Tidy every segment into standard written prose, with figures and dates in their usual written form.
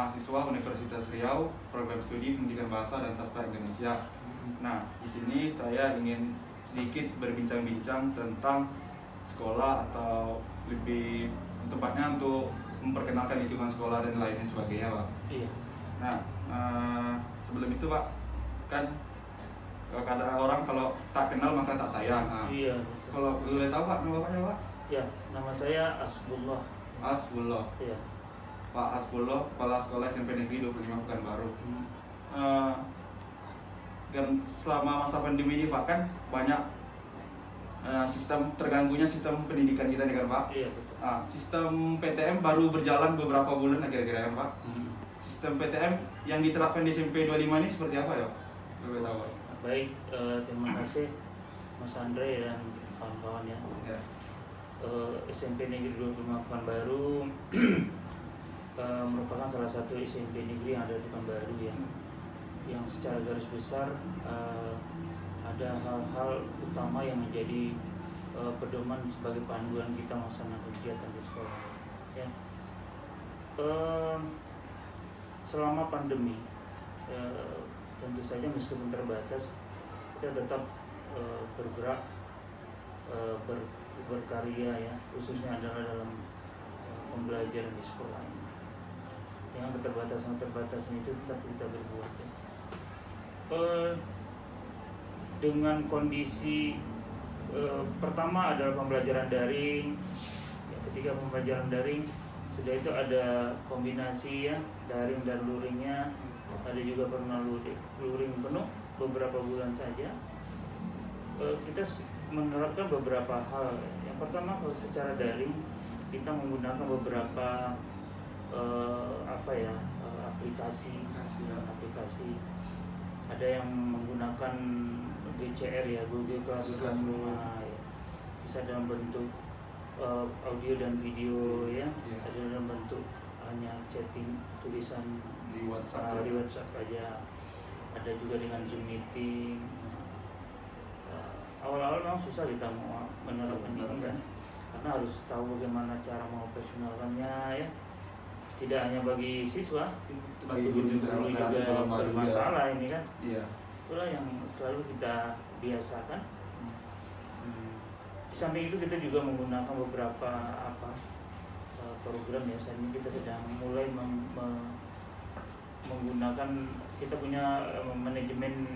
mahasiswa Universitas Riau, program studi Pendidikan Bahasa dan Sastra Indonesia. Nah, di sini saya ingin sedikit berbincang-bincang tentang sekolah atau lebih tepatnya untuk memperkenalkan lingkungan sekolah dan lainnya sebagainya, Pak. Iya. Nah, sebelum itu, Pak, kan kata orang kalau tak kenal maka tak sayang. Nah, Iya. kalau boleh tahu, Pak, nama Bapaknya, Pak? Ya, nama saya Asbullah. Asbullah. Iya. Pak Asbullah, Kepala Sekolah SMP Negeri 25 Pekanbaru. Dan selama masa pandemi ini, Pak, kan banyak sistem terganggunya sistem pendidikan kita nih kan, Pak. Iya, betul. Sistem PTM baru berjalan beberapa bulan kira-kira ya, Pak. Sistem PTM yang diterapkan di SMP 25 ini seperti apa ya? Boleh tahu, Pak? Baik, terima kasih Mas Andre dan kawan-kawan ya. SMP Negeri 25 Pekanbaru merupakan salah satu SMP negeri yang ada di Pekanbaru ya. Yang secara garis besar ada hal-hal utama yang menjadi pedoman sebagai panduan kita melaksanakan kegiatan di sekolah. Ya. Selama pandemi, tentu saja meskipun terbatas, kita tetap bergerak, berkarya ya, khususnya adalah dalam pembelajaran di sekolah ini. Dengan keterbatasan itu tetap kita berbuat ya. Dengan kondisi pertama adalah pembelajaran daring ya, ketika pembelajaran daring sudah itu ada kombinasi ya, daring dan luringnya, ada juga pernah luring penuh beberapa bulan saja. Kita menerapkan beberapa hal. Yang pertama, kalau secara daring kita menggunakan beberapa aplikasi. Ada yang menggunakan GCR ya, Google Classroom, ya. Bisa dalam bentuk audio dan video ya, ada dalam bentuk hanya chatting tulisan di WhatsApp, aja, ada juga dengan Zoom meeting. Awal-awal memang susah kita mau menerapkan ini kan, karena harus tahu bagaimana cara mengoperasionalkannya ya. Tidak hanya bagi siswa, bagi guru juga bermasalah ini kan. Iya. Itulah yang selalu kita biasakan. Di samping itu kita juga menggunakan beberapa program ya. Saat ini kita sedang mulai menggunakan, kita punya manajemen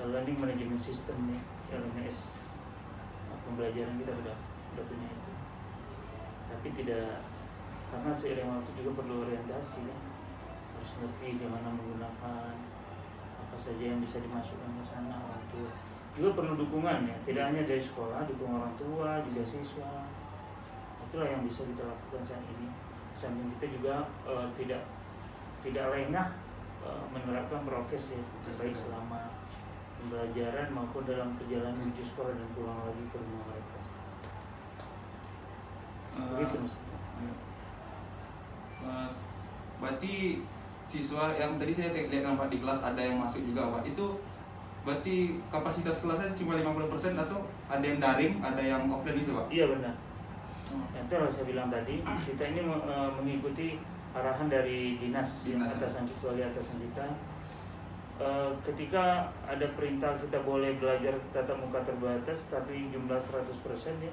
learning management system nih, LMS. Pembelajaran kita sudah punya itu. Tapi tidak, karena seiring waktu juga perlu orientasi ya. Harus ngerti bagaimana menggunakan, apa saja yang bisa dimasukkan ke sana. Orang tua juga perlu dukungan ya, tidak hanya dari sekolah, dukung orang tua juga siswa. Itulah yang bisa kita lakukan saat ini. Sambil kita juga tidak lengah menerapkan prokes ya, baik selama pembelajaran maupun dalam perjalanan menuju sekolah dan pulang lagi ke rumah mereka. Begitu Mas. Berarti siswa yang tadi saya lihat Pak di kelas ada yang masuk juga, Pak. Itu berarti kapasitas kelasnya cuma 50% atau ada yang daring, ada yang offline itu, Pak? Iya benar. Itu harus saya bilang tadi, kita ini mengikuti arahan dari dinas atasan kita. Ketika ada perintah kita boleh belajar tatap muka terbatas tapi jumlah 100% ya.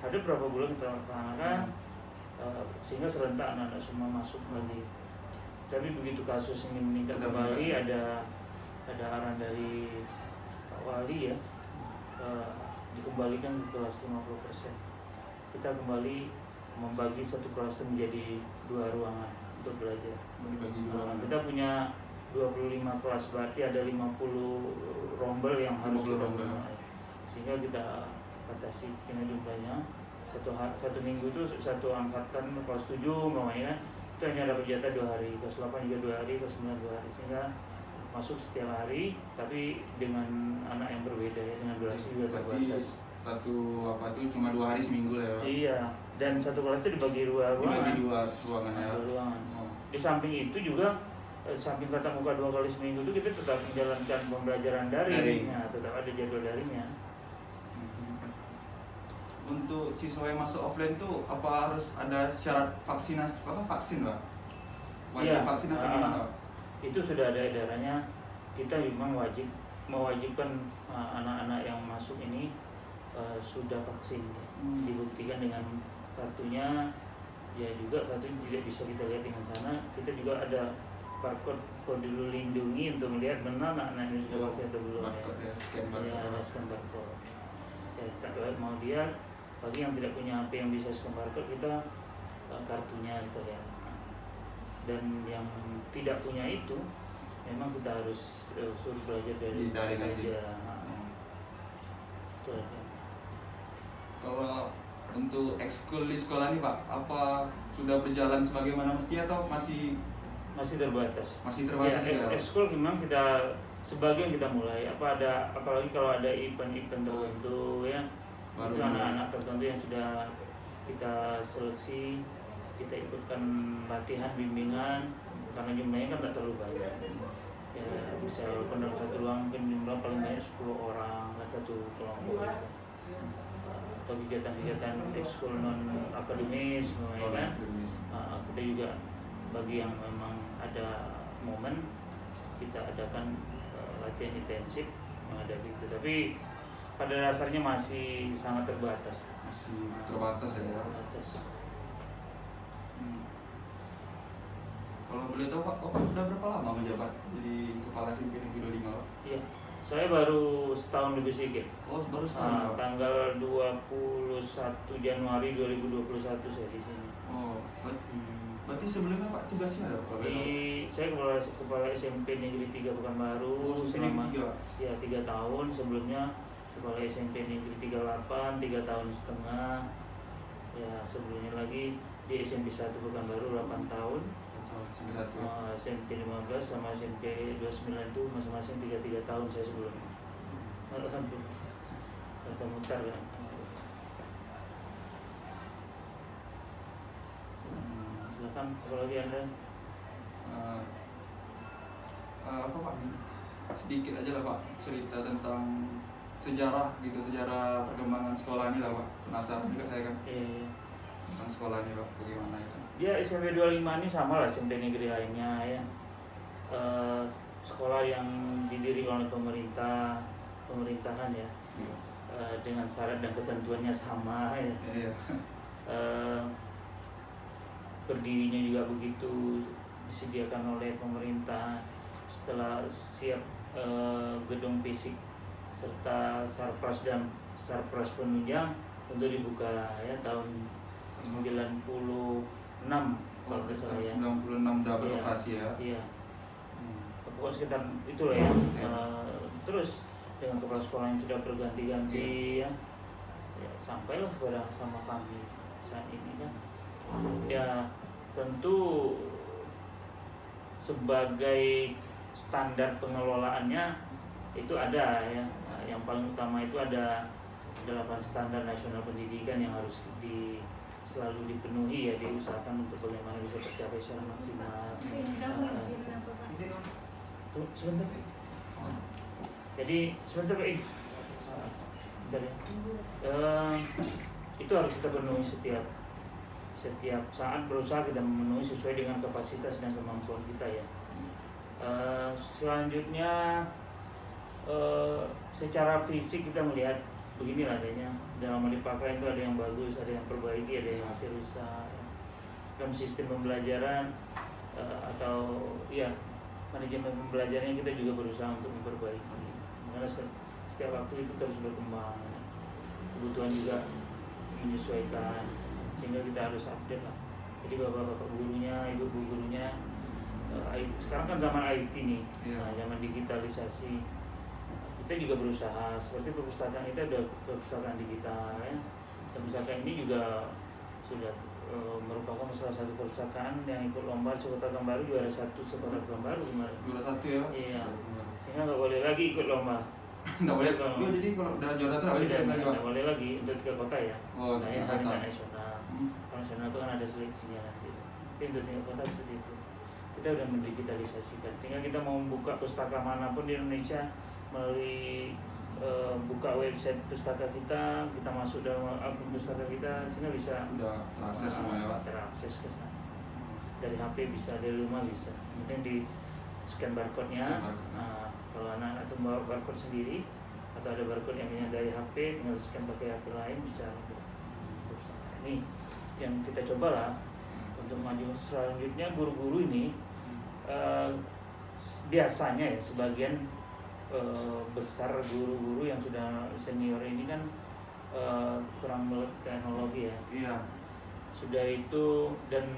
Ada berapa bulan kita laksanakan sehingga serentak anak-anak semua masuk lagi. Tapi begitu kasus ini meningkat kembali, ada arahan dari Pak Wali ya, dikembalikan ke kelas 50%. Kita kembali membagi satu kelas menjadi 2 ruangan untuk belajar. Kita punya 25 kelas, berarti ada 50 rombel yang harus kita mulai. Sehingga kita batasi jumlahnya. Satu minggu itu satu angkatan kelas 7 namanya itu hanya dapat jatah 2 hari, kelas 8 juga 2 hari, kelas 9 2 hari, sehingga masuk setiap hari tapi dengan anak yang berbeda ya, dengan durasi juga terbatas. Itu cuma 2 hari seminggu lah ya. Iya, dan satu kelas itu dibagi 2 ruangan. Dibagi 2 ruangan ya. 2 ruangan. Di samping itu juga samping tatap muka 2 kali seminggu itu kita tetap menjalankan pembelajaran daring. Nah, tetap ada jadwal daringnya. Untuk siswa yang masuk offline tuh apa harus ada syarat vaksin, Pak? wajib Iya, vaksin atau gimana Pak? itu sudah ada edarannya. Kita memang mewajibkan anak-anak yang masuk ini sudah vaksin ya. Dibuktikan dengan kartunya ya, juga kartunya tidak bisa kita lihat dengan sana. Kita juga ada barcode Peduli Lindungi untuk melihat benar anak-anak ini sudah vaksin atau belum ya. Scan barcode. Ya, ada scan barcode. Ya, kita mau dia, bagi yang tidak punya HP yang bisa scan barcode, kita kartunya kita lihat. Dan yang tidak punya itu memang kita harus suruh belajar dari saja. Kalau untuk ekskul di sekolah ini Pak, apa sudah berjalan sebagaimana mesti atau masih terbatas? Masih terbatas ya. Ekskul memang kita sebagian kita mulai, apalagi kalau ada event-event tertentu ya, baru itu anak-anak tertentu yang sudah kita seleksi, kita ikutkan latihan bimbingan, karena jumlahnya kan tidak terlalu banyak ya, bisa dalam satu ruang mungkin jumlah paling banyak 10 orang satu kelompok, atau kegiatan-kegiatan ekskul non akademis kan. Kita juga bagi yang memang ada momen kita adakan latihan intensif menghadapi itu, tapi pada dasarnya masih sangat terbatas ya. Kalau boleh tahu Pak, udah berapa lama menjabat jadi kepala SMP Negeri 25 Pak? Iya, saya baru setahun lebih sedikit. Oh, baru setahun. Tanggal 21 Januari 2021 saya di sini. Oh, berarti sebelumnya Pak tugasnya ada Pak? Saya kepala SMP Negeri 3 Pekanbaru selama 3 tahun. Sebelumnya kepala SMP Negeri 38 3 tahun setengah. Ya, sebelumnya lagi di SMP 1 Pekanbaru 8 tahun. SMP 15 sama SMP 29 itu masing-masing 3 tahun saya sebelumnya. Kata mutar kan. Silakan apalagi Anda. Apa Pak? Sedikit aja lah Pak, cerita tentang sejarah perkembangan sekolah ini lah Pak. Penasaran juga saya kan. Tentang sekolah ini Pak, bagaimana itu? Ya, SMP 25 ini sama lah SMP negeri lainnya ya. Sekolah yang didirikan oleh pemerintahan ya, dengan syarat dan ketentuannya sama ya. Berdirinya juga begitu, disediakan oleh pemerintah. Setelah siap gedung fisik serta sarpras penunjang untuk dibuka ya tahun 96 kalau tahun saya. 96 udah beroperasi ya. Iya. Pokoknya sekitar itulah ya. Terus dengan kepala sekolah yang sudah berganti-ganti ya, sampailah kepada sama kami saat ini kan. Ya tentu sebagai standar pengelolaannya itu ada ya. Yang paling utama itu ada 8 standar nasional pendidikan yang harus selalu dipenuhi ya, diusahakan untuk bagaimana bisa tercapai secara maksimal. Sebentar. Jadi sebentar Pak. Itu harus kita penuhi setiap saat, berusaha kita memenuhi sesuai dengan kapasitas dan kemampuan kita ya. Selanjutnya secara fisik kita melihat beginilah adanya. Dalam dipakai itu ada yang bagus, ada yang perbaiki, ada yang masih rusak. Dalam sistem pembelajaran atau ya manajemen pembelajarannya kita juga berusaha untuk memperbaiki. Karena setiap waktu itu terus berkembang, kebutuhan juga menyesuaikan, sehingga kita harus update lah. Jadi bapak-bapak gurunya, ibu gurunya, sekarang kan zaman IT nih, zaman digitalisasi. Kita juga berusaha, seperti perpustakaan kita ada perpustakaan digital ya. Perpustakaan ini juga sudah merupakan salah satu perpustakaan yang ikut lomba Sekota Pekanbaru, juara 1 Sekota Pekanbaru kemarin. Juara 1 ya? Iya. Sehingga nggak boleh lagi ikut lomba. Nggak boleh. Jadi kalau udah juara itu nggak boleh lagi untuk 3 kota ya. Oh, yang paling nasional. Nasional itu kan ada seleksinya nanti. Tapi untuk 3 kota seperti itu. Kita udah mendigitalisasikan, sehingga kita mau membuka pustaka manapun di Indonesia melalui buka website pustaka kita masuk dalam akun pustaka kita, sehingga bisa terakses semua ya Pak. Terakses ke sana. dari HP bisa, dari rumah bisa. Kemudian di scan barcode-nya. Nah, kalau anak-anak itu bawa barcode sendiri atau ada barcode yang dari HP, tinggal scan pakai HP lain bisa. Ini yang kita cobalah untuk maju. Selanjutnya guru-guru ini biasanya ya sebagian besar guru-guru yang sudah senior ini kan kurang melek teknologi ya. Iya. Sudah itu dan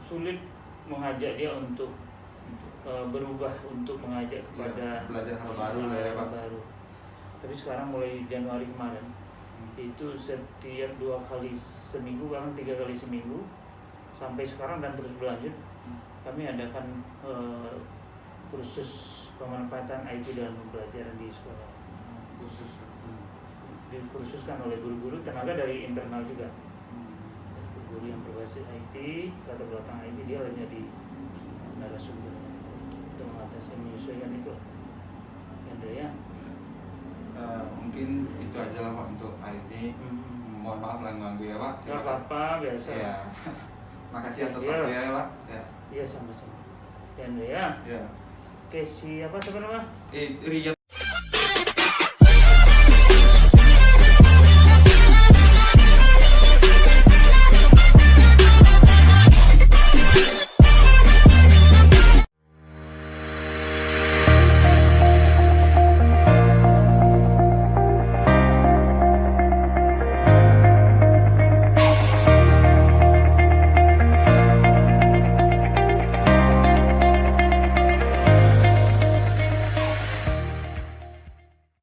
sulit mengajak dia untuk berubah, untuk mengajak kepada belajar hal baru lah ya Pak. Baru. Tapi sekarang mulai Januari kemarin itu setiap 2 kali seminggu, bahkan 3 kali seminggu sampai sekarang dan terus berlanjut, kami adakan kursus pemanfaatan IT dalam pembelajaran di sekolah. Khusus Dikursuskan oleh guru-guru tenaga dari internal juga. Guru yang berbasis IT, latar belakang IT, dia hanya di narasumber untuk mengatasi, menyesuaikan itu. Ya. Mungkin itu aja lah Pak untuk hari ini. Mohon maaf lah ganggu ya Pak. Gak apa-apa, biasa. Ya. Makasih atas waktu ya Pak. Iya sama-sama. Ya. Ya. Oke, siapa nama? Riyad.